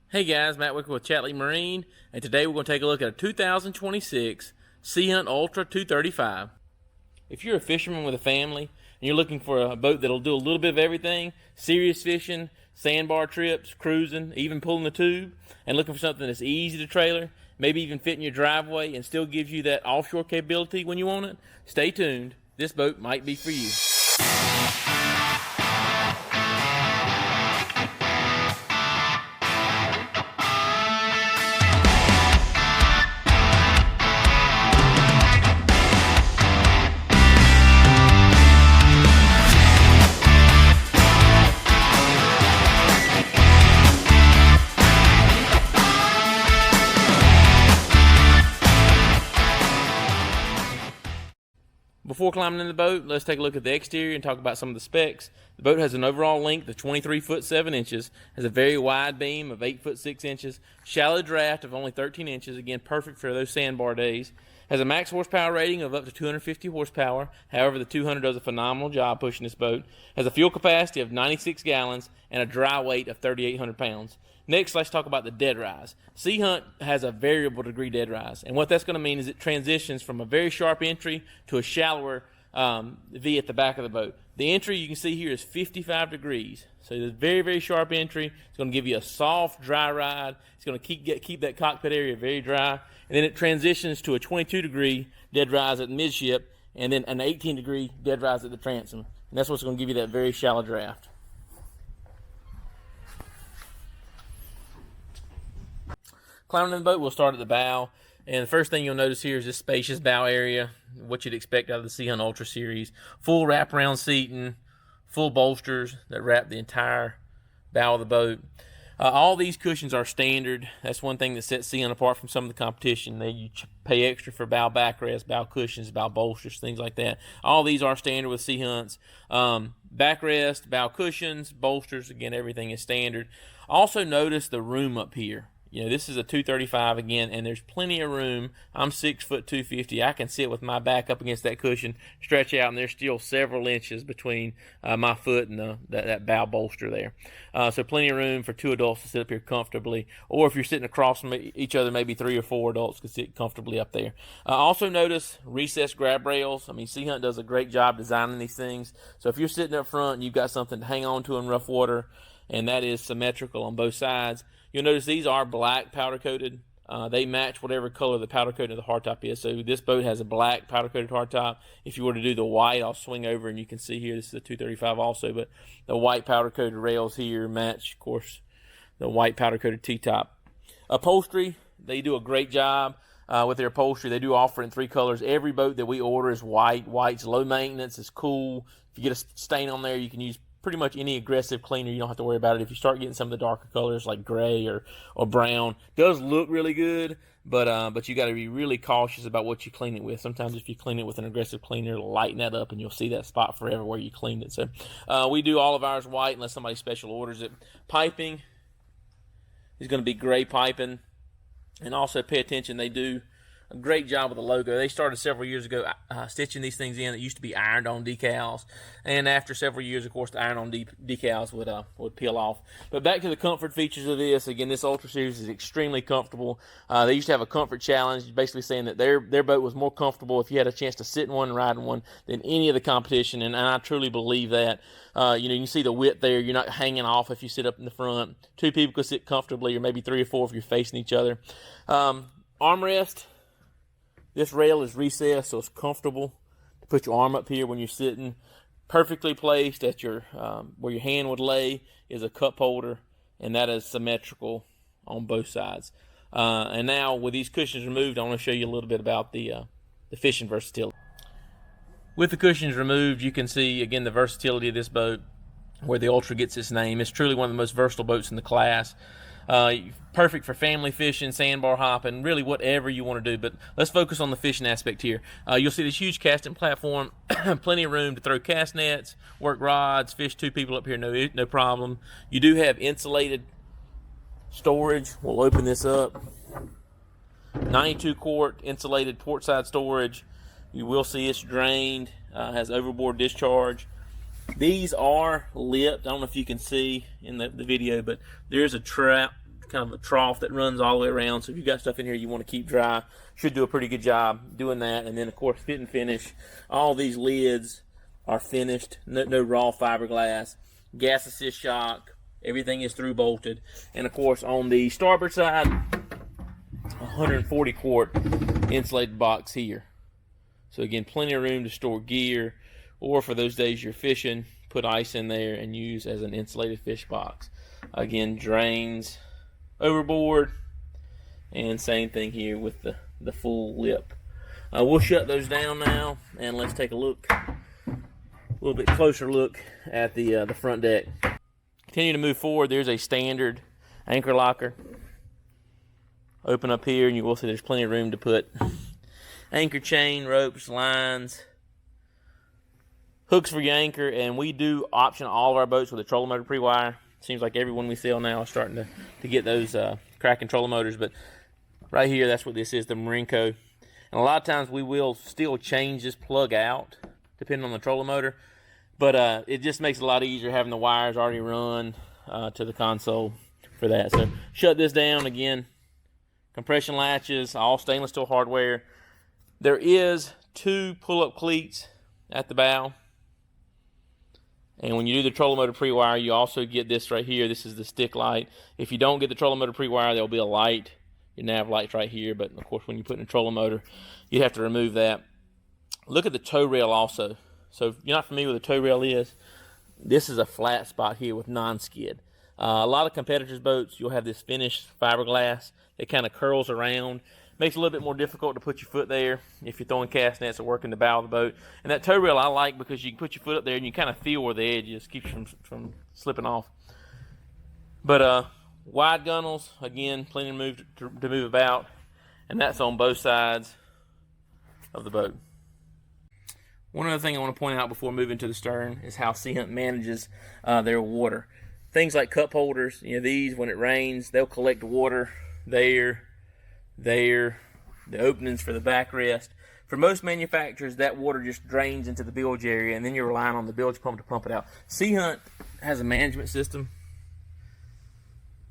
Hey guys, Matt Wicker with Chatlee Marine, and today we're going to take a look at a 2026 Sea Hunt Ultra 235. If you're a fisherman with a family and you're looking for a boat that'll do a little bit of everything, serious fishing, sandbar trips, cruising, even pulling the tube, and looking for something that's easy to trailer, maybe even fit in your driveway and still gives you that offshore capability when you want it, stay tuned. This boat might be for you. Before climbing in the boat, let's take a look at the exterior and talk about some of the specs. The boat has an overall length of 23 foot 7 inches, has a very wide beam of 8 foot 6 inches, shallow draft of only 13 inches, again perfect for those sandbar days. Has a max horsepower rating of up to 250 horsepower. However, the 200 does a phenomenal job pushing this boat. Has a fuel capacity of 96 gallons and a dry weight of 3,800 pounds. Next, let's talk about the dead rise. Sea Hunt has a variable degree dead rise, and what that's going to mean is it transitions from a very sharp entry to a shallower V at the back of the boat. The entry you can see here is 55 degrees, so it's a very, very sharp entry. It's going to give you a soft, dry ride. It's going to keep that cockpit area very dry, and then it transitions to a 22 degree dead rise at the midship, and then an 18 degree dead rise at the transom, and that's what's going to give you that very shallow draft. Climbing in the boat, we'll start at the bow, and the first thing you'll notice here is this spacious bow area, what you'd expect out of the Sea Hunt Ultra series. Full wraparound seating, full bolsters that wrap the entire bow of the boat. All these cushions are standard. That's one thing that sets Sea Hunt apart from some of the competition. You pay extra for bow backrest, bow cushions, bow bolsters, things like that. All these are standard with Sea Hunts. Backrest, bow cushions, bolsters, again, everything is standard. Also notice the room up here. You know, this is a 235 again, and there's plenty of room. I'm 6 foot 250. I can sit with my back up against that cushion, stretch out, and there's still several inches between my foot and that bow bolster there. So plenty of room for two adults to sit up here comfortably, or if you're sitting across from each other, maybe 3 or 4 adults can sit comfortably up there. Also notice recessed grab rails. I mean, Sea Hunt does a great job designing these things. So if you're sitting up front and you've got something to hang on to in rough water, and that is symmetrical on both sides, you'll notice these are black powder coated. They match whatever color the powder coating of the hardtop is. So this boat has a black powder coated hardtop. If you were to do the white, I'll swing over and you can see here, this is a 235 also, but the white powder coated rails here match, of course, the white powder coated T-top. Upholstery, they do a great job with their upholstery. They do offer in 3 colors. Every boat that we order is white. White's low maintenance, it's cool. If you get a stain on there, you can use pretty much any aggressive cleaner. You don't have to worry about it. If you start getting some of the darker colors like gray or brown, it does look really good, but you got to be really cautious about what you clean it with. Sometimes if you clean it with an aggressive cleaner, it'll lighten that up and you'll see that spot forever where you cleaned it. So we do all of ours white unless somebody special orders it. Piping is going to be gray piping, and also pay attention, they do a great job with the logo. They started several years ago stitching these things in. It used to be ironed-on decals, and after several years, of course, the iron-on decals would peel off. But back to the comfort features of this. Again, this Ultra Series is extremely comfortable. They used to have a comfort challenge, basically saying that their boat was more comfortable if you had a chance to sit in one and ride in one than any of the competition, and I truly believe that. You can see the width there. You're not hanging off if you sit up in the front. 2 people could sit comfortably, or maybe 3 or 4 if you're facing each other. Armrest. This rail is recessed, so it's comfortable to put your arm up here when you're sitting. Perfectly placed at your where your hand would lay is a cup holder, and that is symmetrical on both sides. And now with these cushions removed, I want to show you a little bit about the fishing versatility. With the cushions removed, you can see again the versatility of this boat, where the Ultra gets its name. It's truly one of the most versatile boats in the class. Perfect for family fishing, sandbar hopping, really whatever you want to do. But let's focus on the fishing aspect here. You'll see this huge casting platform, plenty of room to throw cast nets, work rods, fish 2 people up here, no problem. You do have insulated storage. We'll open this up. 92 quart insulated port side storage. You will see it's drained, has overboard discharge. These are lipped. I don't know if you can see in the video, but there's a trap kind of a trough that runs all the way around. So if you've got stuff in here you want to keep dry, should do a pretty good job doing that. And then of course fit and finish. All these lids are finished, no raw fiberglass. Gas assist shock, everything is through bolted. And of course on the starboard side, 140 quart insulated box here. So again, plenty of room to store gear, or for those days you're fishing, put ice in there and use as an insulated fish box. Again, drains overboard, and same thing here with the full lip. We'll shut those down now, and let's take a look, a little bit closer look at the front deck. Continue to move forward. There's a standard anchor locker. Open up here, and you will see there's plenty of room to put anchor chain, ropes, lines, hooks for your anchor, and we do option all of our boats with a trolling motor pre-wire. Seems like everyone we sell now is starting to get those cracking trolling motors, but right here, that's what this is, the Marinco. And a lot of times we will still change this plug out, depending on the trolling motor, but it just makes it a lot easier having the wires already run to the console for that. So shut this down again. Compression latches, all stainless steel hardware. There is 2 pull-up cleats at the bow. And when you do the trolling motor pre-wire, you also get this right here. This is the stick light. If you don't get the trolling motor pre-wire, there'll be a light. Your nav light's right here. But, of course, when you put in a trolling motor, you have to remove that. Look at the tow rail also. So if you're not familiar with what a tow rail is, this is a flat spot here with non-skid. A lot of competitors' boats, you'll have this finished fiberglass that kind of curls around. Makes it a little bit more difficult to put your foot there if you're throwing cast nets or working the bow of the boat. And that tow rail I like because you can put your foot up there and you kind of feel where the edge is. Keeps you from slipping off. But wide gunnels, again, plenty to move about. And that's on both sides of the boat. One other thing I want to point out before moving to the stern is how Sea Hunt manages their water. Things like cup holders, these, when it rains, they'll collect water there, the openings for the backrest. For most manufacturers, that water just drains into the bilge area, and then you're relying on the bilge pump to pump it out. Sea Hunt has a management system.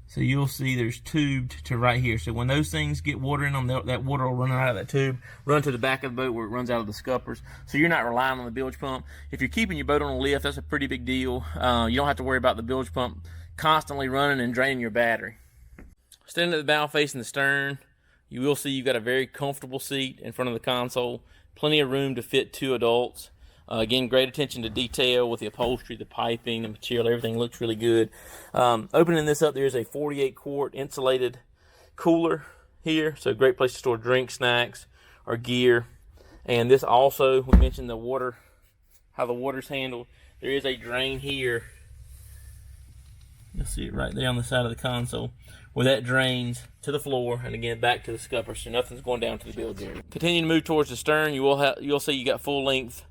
So you'll see there's tubed to right here. So when those things get water in them, that water will run out of that tube, run to the back of the boat where it runs out of the scuppers. So you're not relying on the bilge pump. If you're keeping your boat on a lift, that's a pretty big deal. You don't have to worry about the bilge pump constantly running and draining your battery. Standing at the bow facing the stern, you will see you've got a very comfortable seat in front of the console. Plenty of room to fit 2 adults. Again, great attention to detail with the upholstery, the piping, the material. Everything looks really good. Opening this up, there's a 48 quart insulated cooler here. So great place to store drinks, snacks, or gear. And this also, we mentioned the water, how the water's handled. There is a drain here. You'll see it right there on the side of the console, where that drains to the floor and again back to the scupper, so nothing's going down to the bilge area. Continuing to move towards the stern, you'll see you got full length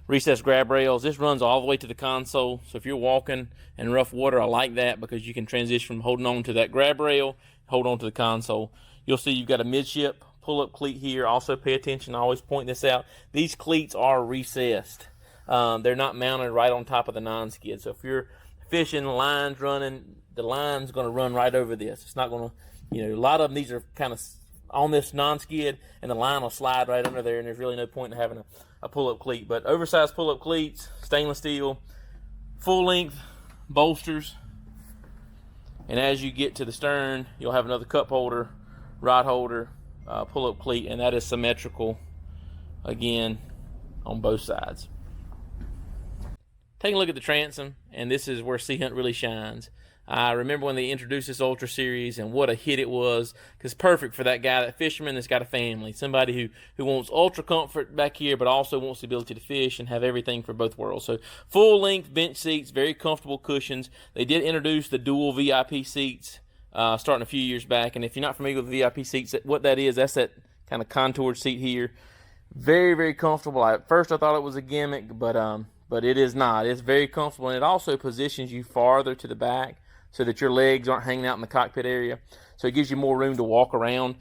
recessed grab rails. This runs all the way to the console, so if you're walking in rough water, I like that because you can transition from holding on to that grab rail, hold on to the console. You'll see you've got a midship pull-up cleat here. Also pay attention, I always point this out. These cleats are recessed. They're not mounted right on top of the non-skid, so if you're fishing, the line's running, the line's going to run right over this. It's not going to, a lot of them, these are kind of on this non-skid, and the line will slide right under there, and there's really no point in having a pull-up cleat. But oversized pull-up cleats, stainless steel, full-length bolsters, and as you get to the stern, you'll have another cup holder, rod holder, pull-up cleat, and that is symmetrical, again, on both sides. Take a look at the transom, and this is where Sea Hunt really shines. I remember when they introduced this Ultra Series and what a hit it was, because it's perfect for that guy, that fisherman that's got a family, somebody who wants ultra comfort back here but also wants the ability to fish and have everything for both worlds. So full-length bench seats, very comfortable cushions. They did introduce the dual VIP seats starting a few years back, and if you're not familiar with VIP seats, what that is, that's that kind of contoured seat here. Very, very comfortable. At first I thought it was a gimmick, but it is not. It's very comfortable, and it also positions you farther to the back so that your legs aren't hanging out in the cockpit area. So it gives you more room to walk around.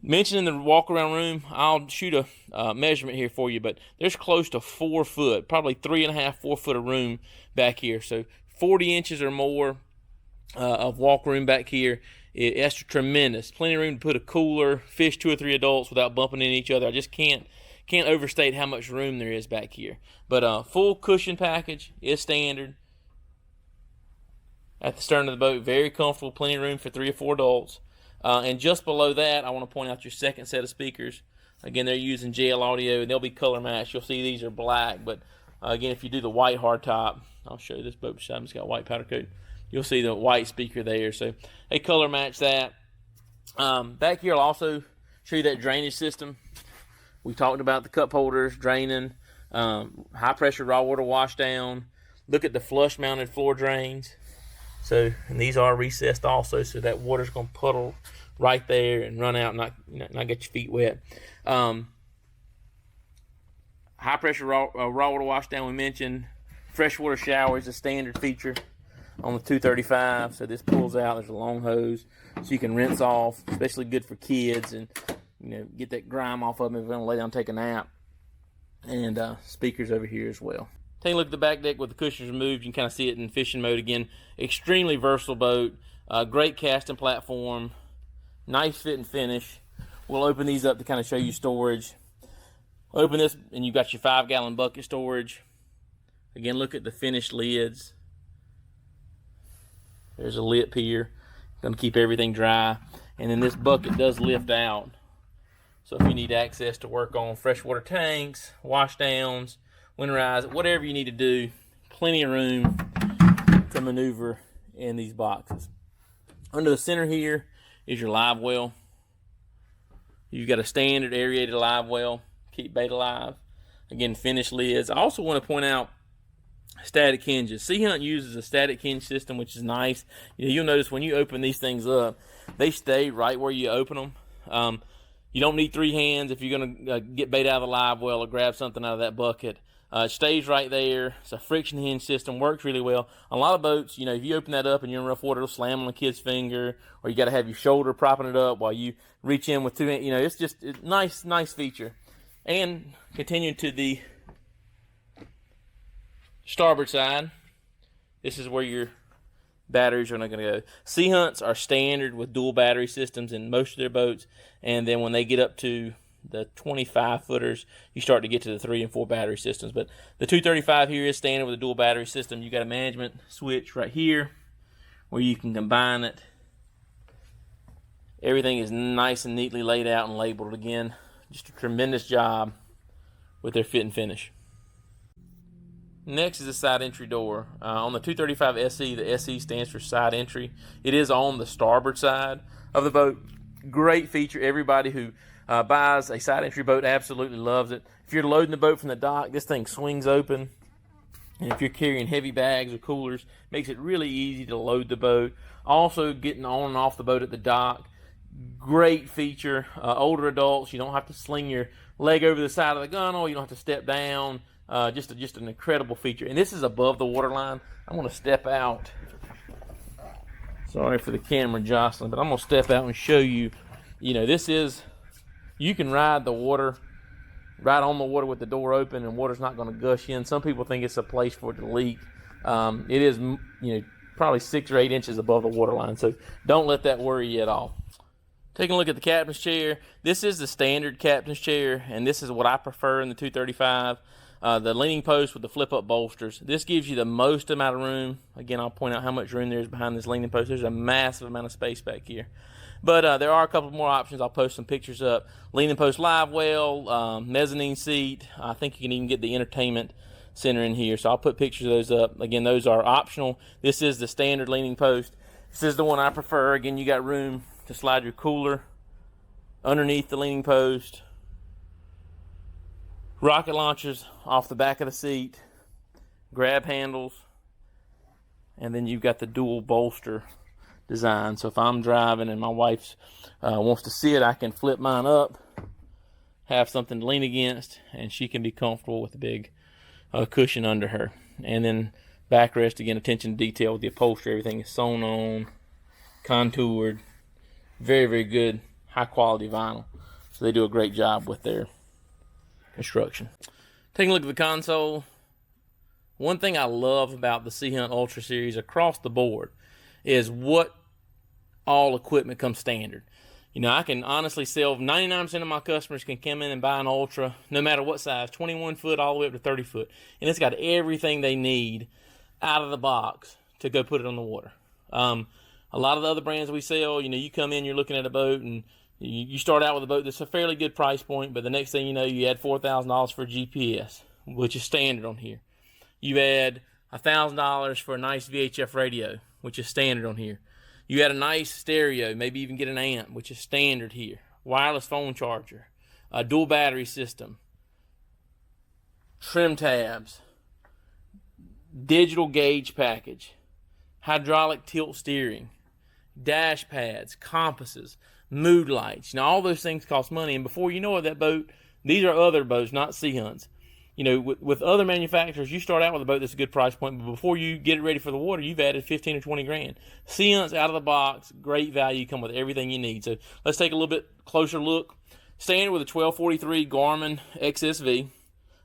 Mentioning the walk around room, I'll shoot a measurement here for you, but there's close to 4 foot, probably 3.5, 4 foot of room back here. So 40 inches or more of walk room back here. It's tremendous. Plenty of room to put a cooler, fish 2 or 3 adults without bumping into each other. I just can't overstate how much room there is back here. But full cushion package is standard. At the stern of the boat, very comfortable, plenty of room for 3 or 4 adults. And just below that, I want to point out your second set of speakers. Again, they're using JL audio, and they'll be color matched. You'll see these are black, but again, if you do the white hardtop, I'll show you this boat beside me. It's got white powder coat. You'll see the white speaker there, so they color match that. Back here, I'll also show you that drainage system. We talked about the cup holders, draining, high pressure raw water wash down. Look at the flush mounted floor drains. So, and these are recessed also, so that water's going to puddle right there and run out and not get your feet wet. High pressure raw water wash down, we mentioned. Freshwater shower is a standard feature on the 235, so this pulls out. There's a long hose, so you can rinse off, especially good for kids, and get that grime off of them if they're going to lay down and take a nap. And speakers over here as well. Take a look at the back deck with the cushions removed. You can kind of see it in fishing mode again. Extremely versatile boat. Great casting platform. Nice fit and finish. We'll open these up to kind of show you storage. Open this and you've got your 5-gallon bucket storage. Again, look at the finished lids. There's a lip here. Going to keep everything dry. And then this bucket does lift out. So if you need access to work on freshwater tanks, wash downs, winterize, whatever you need to do, plenty of room to maneuver in these boxes. Under the center here is your live well. You've got a standard aerated live well, keep bait alive. Again, finished lids. I also want to point out static hinges. Sea Hunt uses a static hinge system, which is nice. You'll notice when you open these things up, they stay right where you open them. You don't need 3 hands if you're going to get bait out of the live well or grab something out of that bucket. It stays right there. It's a friction hinge system, works really well. A lot of boats, if you open that up and you're in rough water, it'll slam on the kid's finger, or you got to have your shoulder propping it up while you reach in with 2 hands. It's just a nice feature. And continuing to the starboard side, this is where your batteries are not going to go. Sea Hunts are standard with dual battery systems in most of their boats, and then when they get up to the 25-footers, you start to get to the 3 and 4 battery systems. But the 235 here is standard with a dual battery system. You got a management switch right here where you can combine it. Everything is nice and neatly laid out and labeled. Again, just a tremendous job with their fit and finish. Next is the side entry door. On the 235 SE, the SE stands for side entry. It is on the starboard side of the boat. Great feature. Everybody who buys a side entry boat absolutely loves it. If you're loading the boat from the dock, this thing swings open. And if you're carrying heavy bags or coolers, makes it really easy to load the boat. Also, getting on and off the boat at the dock. Great feature. Older adults, you don't have to sling your leg over the side of the gunnel. You don't have to step down. Just an incredible feature. And this is above the waterline. I'm going to step out. Sorry for the camera jostling, but I'm going to step out and show you. This is, you can ride the water, right on the water with the door open, and water's not going to gush in. Some people think it's a place for it to leak. It is, probably 6 or 8 inches above the waterline, so don't let that worry you at all. Taking a look at the captain's chair. This is the standard captain's chair, and this is what I prefer in the 235. The leaning post with the flip-up bolsters. This gives you the most amount of room. Again, I'll point out how much room there is behind this leaning post. There's a massive amount of space back here. But there are a couple more options. I'll post some pictures up. Leaning post live well, mezzanine seat. I think you can even get the entertainment center in here. So I'll put pictures of those up. Again, those are optional. This is the standard leaning post. This is the one I prefer. Again, you got room to slide your cooler underneath the leaning post. Rocket launchers off the back of the seat, grab handles, and then you've got the dual bolster design. So if I'm driving and my wife wants to sit, I can flip mine up, have something to lean against, and she can be comfortable with the big cushion under her. And then backrest, again, attention to detail with the upholstery. Everything is sewn on, contoured, very, very good, high quality vinyl. So they do a great job with their construction. Taking a look at the console. One thing I love about the Sea Hunt Ultra Series across the board is what all equipment comes standard. You know, I can honestly sell 99% of my customers can come in and buy an Ultra, no matter what size, 21 foot all the way up to 30 foot. And it's got everything they need out of the box to go put it on the water. A lot of the other brands we sell, you know, you come in, you're looking at a boat, and you start out with a boat that's a fairly good price point, but the next thing you know, you add $4,000 for GPS, which is standard on here. You add $1,000 for a nice VHF radio, which is standard on here. You add a nice stereo, maybe even get an amp, which is standard here. Wireless phone charger, a dual battery system, trim tabs, digital gauge package, hydraulic tilt steering, dash pads, compasses, mood lights. Now, all those things cost money, and before you know it, that boat, these are other boats, not Sea Hunts. You know, with other manufacturers, you start out with a boat that's a good price point, but before you get it ready for the water, you've added 15 or 20 grand. Sea Hunts out of the box, great value, come with everything you need. So let's take a little bit closer look. Standard with a 1243 Garmin XSV.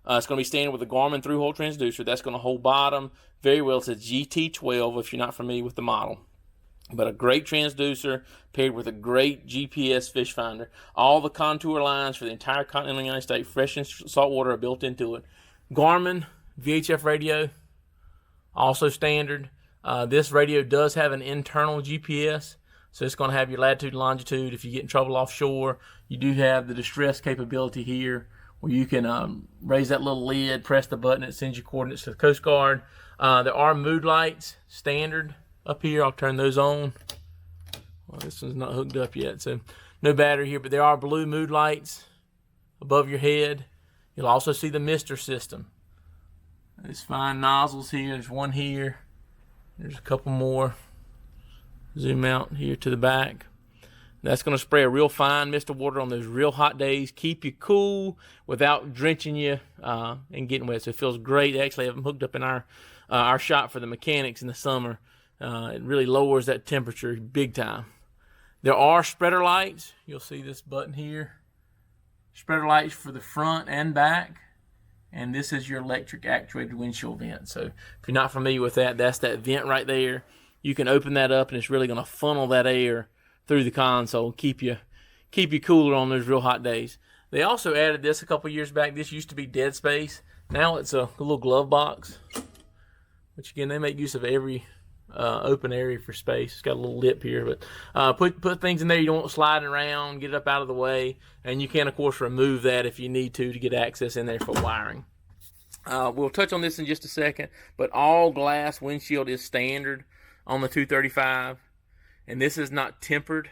It's going to be standard with a Garmin through-hole transducer. That's going to hold bottom very well. It's a GT12 if you're not familiar with the model. But a great transducer paired with a great GPS fish finder. All the contour lines for the entire continental United States, fresh and saltwater, are built into it. Garmin VHF radio, also standard. This radio does have an internal GPS, so it's going to have your latitude and longitude. If you get in trouble offshore, you do have the distress capability here, where you can raise that little lid, press the button, it sends you coordinates to the Coast Guard. There are mood lights, standard. Up here, I'll turn those on. Well, this one's not hooked up yet, so no battery here, but there are blue mood lights above your head. You'll also see the mister system. There's fine nozzles here. There's one here. There's a couple more. Zoom out here to the back. That's going to spray a real fine mist of water on those real hot days. Keep you cool without drenching you and getting wet. So it feels great. Actually, I have them hooked up in our shop for the mechanics in the summer. It really lowers that temperature big time. There are spreader lights. You'll see this button here. Spreader lights for the front and back. And this is your electric actuated windshield vent. So if you're not familiar with that, that's that vent right there. You can open that up and it's really going to funnel that air through the console, keep you cooler on those real hot days. They also added this a couple years back. This used to be dead space. Now it's a little glove box, which again, they make use of every open area for space. It's got a little lip here, but put things in there you don't want sliding around, get it up out of the way, and you can of course remove that if you need to get access in there for wiring. We'll touch on this in just a second, but all glass windshield is standard on the 235, and this is not tempered.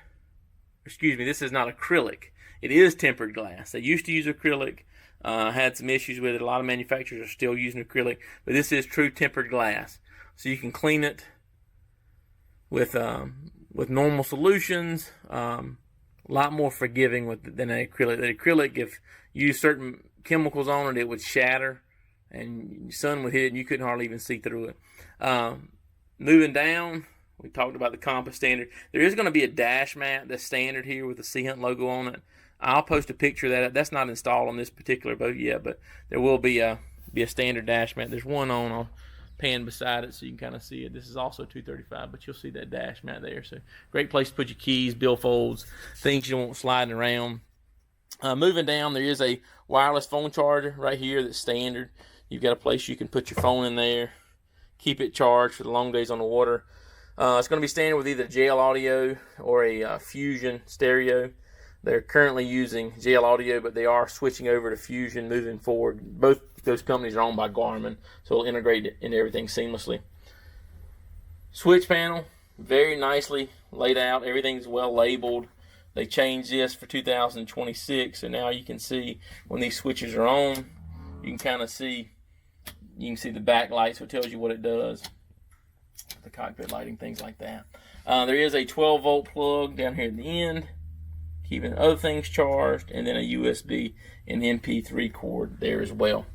Excuse me, this is not acrylic. It is tempered glass. They used to use acrylic, had some issues with it. A lot of manufacturers are still using acrylic, but this is true tempered glass. So you can clean it with normal solutions, a lot more forgiving than acrylic. The acrylic, if you use certain chemicals on it, it would shatter, and the sun would hit it, and you couldn't hardly even see through it. Moving down, we talked about the compass standard. There is going to be a dash mat that's standard here with the Sea Hunt logo on it. I'll post a picture of that. That's not installed on this particular boat yet, but there will be a standard dash mat. There's one on. I'll pan beside it so you can kind of see it. This is also 235, but you'll see that dash mat there. So great place to put your keys, billfolds, things you don't want sliding around. Moving down, there is a wireless phone charger right here that's standard. You've got a place you can put your phone in there, keep it charged for the long days on the water. It's going to be standard with either JL audio or a Fusion stereo. They're currently using JL audio, but they are switching over to Fusion moving forward. Both those companies are owned by Garmin, so it'll integrate it into everything seamlessly. Switch panel, very nicely laid out. Everything's well labeled. They changed this for 2026, so now you can see when these switches are on, you can kind of see, you can see the backlight, so it tells you what it does. The cockpit lighting, things like that. There is a 12-volt plug down here at the end, keeping other things charged, and then a USB and MP3 cord there as well.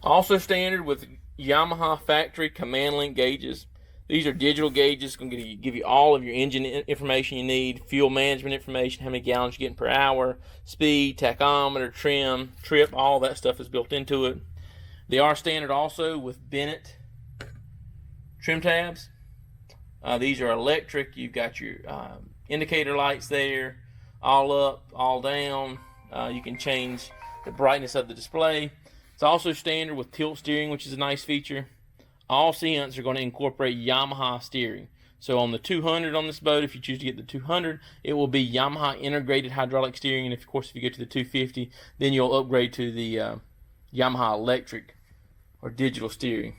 Also standard with Yamaha factory command link gauges. These are digital gauges, going to give you all of your engine information you need, fuel management information, how many gallons you're getting per hour, speed, tachometer, trim, trip, all that stuff is built into it. They are standard also with Bennett trim tabs. These are electric. You've got your indicator lights there, all up, all down. You can change the brightness of the display. It's also standard with tilt steering, which is a nice feature. All sea hunts are going to incorporate Yamaha steering. So on the 200 on this boat, if you choose to get the 200, it will be Yamaha integrated hydraulic steering. And of course, if you get to the 250, then you'll upgrade to the Yamaha electric or digital steering.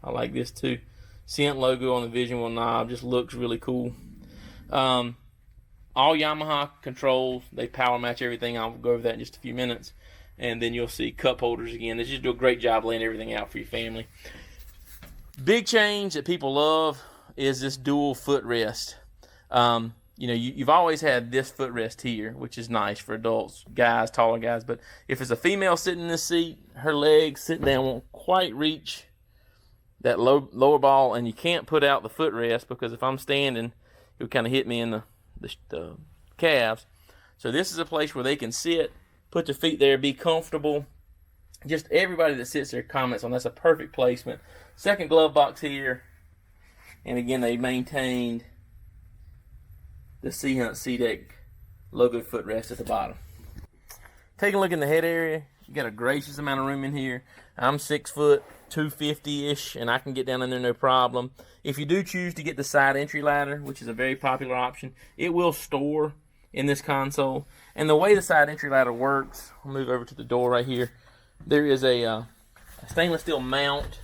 I like this too. Scent logo on the Vision Wheel knob just looks really cool. All Yamaha controls, they power match everything. I'll go over that in just a few minutes. And then you'll see cup holders again. They just do a great job laying everything out for your family. Big change that people love is this dual footrest. You know, you've always had this footrest here, which is nice for adults, guys, taller guys. But if it's a female sitting in this seat, her legs sitting down won't quite reach that lower ball, and you can't put out the footrest because if I'm standing, it would kind of hit me in the calves. So this is a place where they can sit, put their feet there, be comfortable. Just everybody that sits there comments on that's a perfect placement. Second glove box here. And again, they maintained the Sea Hunt Sea Deck logo footrest at the bottom. Taking a look in the head area, you got a gracious amount of room in here. I'm 6 foot, 250-ish, and I can get down in there no problem. If you do choose to get the side entry ladder, which is a very popular option, it will store in this console. And the way the side entry ladder works, I'll move over to the door right here. There is a stainless steel mount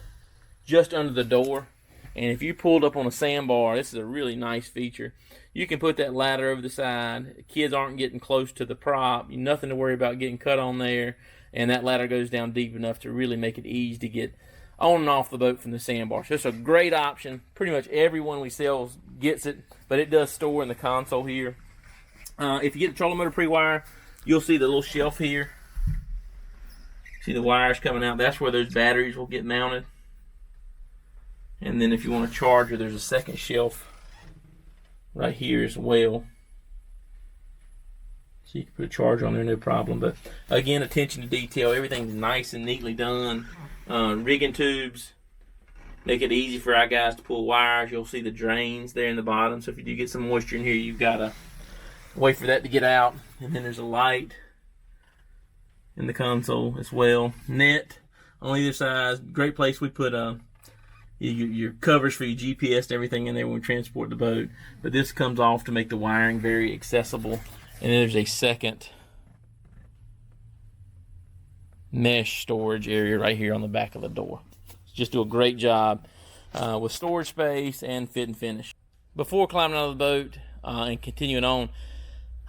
just under the door. And if you pulled up on a sandbar, this is a really nice feature. You can put that ladder over the side. Kids aren't getting close to the prop. Nothing to worry about getting cut on there. And that ladder goes down deep enough to really make it easy to get on and off the boat from the sandbar. So it's a great option. Pretty much everyone we sell gets it, but it does store in the console here. If you get the trolling motor pre-wire, you'll see the little shelf here. See the wires coming out. That's where those batteries will get mounted. And then if you want a charger, there's a second shelf right here as well. So you can put a charger on there, no problem. But again, attention to detail. Everything's nice and neatly done. Rigging tubes make it easy for our guys to pull wires. You'll see the drains there in the bottom. So if you do get some moisture in here, you've got to wait for that to get out. And then there's a light in the console as well. Net on either side. Great place. We put your covers for your GPS and everything in there when we transport the boat. But this comes off to make the wiring very accessible. And then there's a second mesh storage area right here on the back of the door. Just do a great job with storage space and fit and finish. Before climbing out of the boat and continuing on,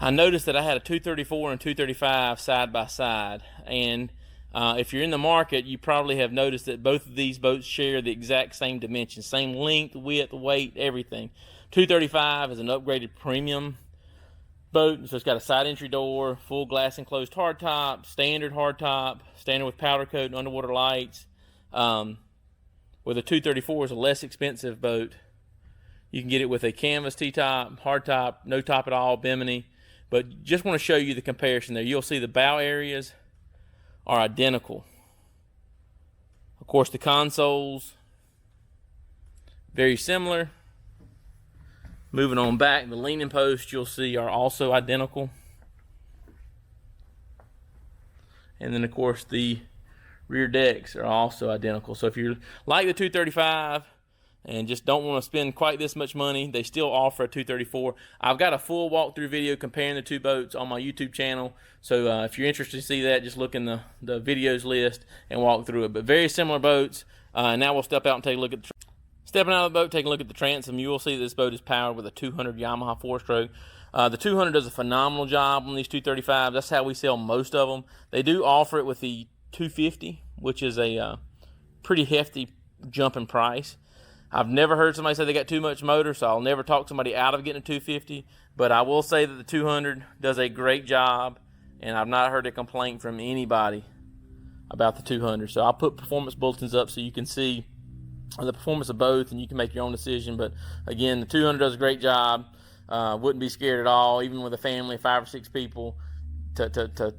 I noticed that I had a 234 and 235 side by side. And if you're in the market, you probably have noticed that both of these boats share the exact same dimensions, same length, width, weight, everything. 235 is an upgraded premium boat, so it's got a side entry door, full glass enclosed hardtop, standard with powder coat and underwater lights. Where the 234 is a less expensive boat. You can get it with a canvas T-top, hardtop, no top at all, bimini. But just want to show you the comparison there. You'll see the bow areas are identical. Of course, the consoles, very similar. Moving on back, the leaning posts you'll see are also identical. And then, of course, the rear decks are also identical. So if you like the 235 and just don't want to spend quite this much money, they still offer a 234. I've got a full walkthrough video comparing the two boats on my YouTube channel. So if you're interested to see that, just look in the videos list and walk through it. But very similar boats. Now we'll step out and take a look at Stepping out of the boat, taking a look at the Transom, you will see this boat is powered with a 200 Yamaha 4-stroke. The 200 does a phenomenal job on these 235s. That's how we sell most of them. They do offer it with the 250, which is a pretty hefty jump in price. I've never heard somebody say they got too much motor, so I'll never talk somebody out of getting a 250. But I will say that the 200 does a great job, and I've not heard a complaint from anybody about the 200. So I'll put performance bulletins up so you can see the performance of both, and you can make your own decision. But again, the 200 does a great job. Wouldn't be scared at all, even with a family, 5 or 6 people, to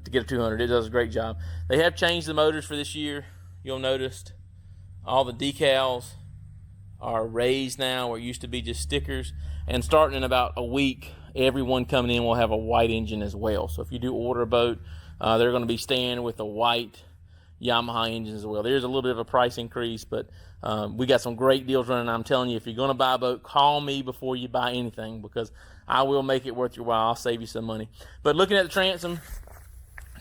get a 200. It does a great job. They have changed the motors for this year. You'll notice all the decals are raised now, where it used to be just stickers. And starting in about a week, everyone coming in will have a white engine as well. So if you do order a boat, they're going to be staying with the white Yamaha engines as well. There's a little bit of a price increase, but we got some great deals running. I'm telling you, if you're going to buy a boat, call me before you buy anything, because I will make it worth your while. I'll save you some money. But looking at the transom,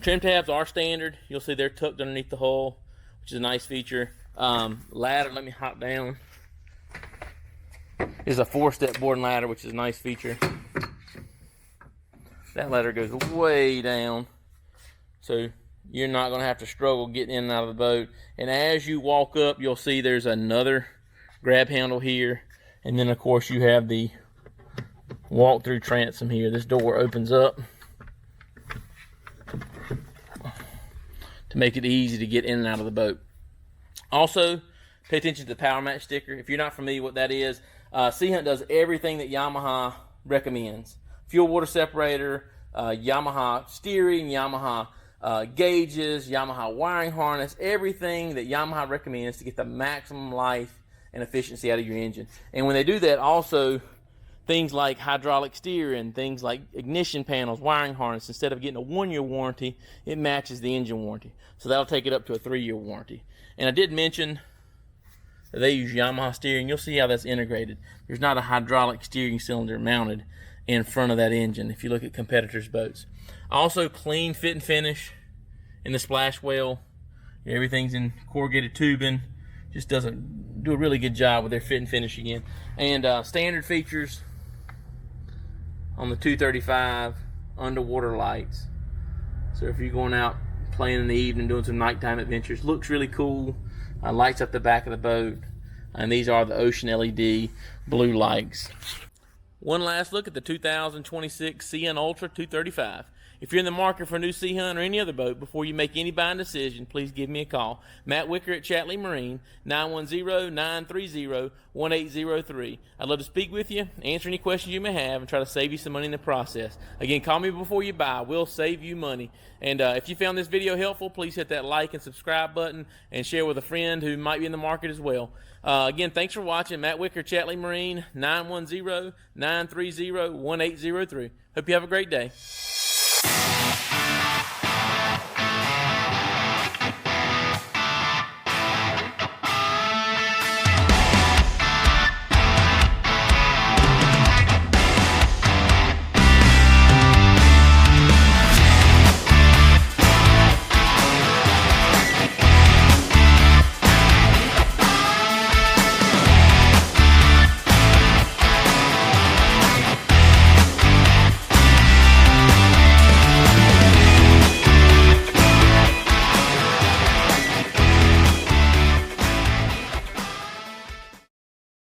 trim tabs are standard. You'll see they're tucked underneath the hull, which is a nice feature. Ladder, let me hop down, is a 4-step boarding ladder, which is a nice feature. That ladder goes way down, so you're not going to have to struggle getting in and out of the boat. And as you walk up, you'll see there's another grab handle here. And then, of course, you have the walk-through transom here. This door opens up to make it easy to get in and out of the boat. Also, pay attention to the Power Match sticker. If you're not familiar with what that is, Sea Hunt does everything that Yamaha recommends. Fuel water separator, Yamaha steering, Yamaha gauges, Yamaha wiring harness, everything that Yamaha recommends to get the maximum life and efficiency out of your engine. And when they do that, also things like hydraulic steering, things like ignition panels, wiring harness, instead of getting a 1-year warranty, it matches the engine warranty. So that'll take it up to a 3-year warranty. And I did mention that they use Yamaha steering. You'll see how that's integrated. There's not a hydraulic steering cylinder mounted in front of that engine if you look at competitors' boats. Also, clean fit and finish in the splash well. Everything's in corrugated tubing. Just doesn't do a really good job with their fit and finish again. And standard features on the 235, underwater lights. So if you're going out playing in the evening, doing some nighttime adventures, looks really cool. Lights up the back of the boat. And these are the Ocean LED blue lights. One last look at the 2026 Sea Hunt Ultra 235. If you're in the market for a new Sea Hunt or any other boat, before you make any buying decision, please give me a call. Matt Wicker at Chatlee Marine, 910-930-1803. I'd love to speak with you, answer any questions you may have, and try to save you some money in the process. Again, call me before you buy. We'll save you money. And if you found this video helpful, please hit that like and subscribe button and share with a friend who might be in the market as well. Again, thanks for watching. Matt Wicker, Chatlee Marine, 910-930-1803. Hope you have a great day.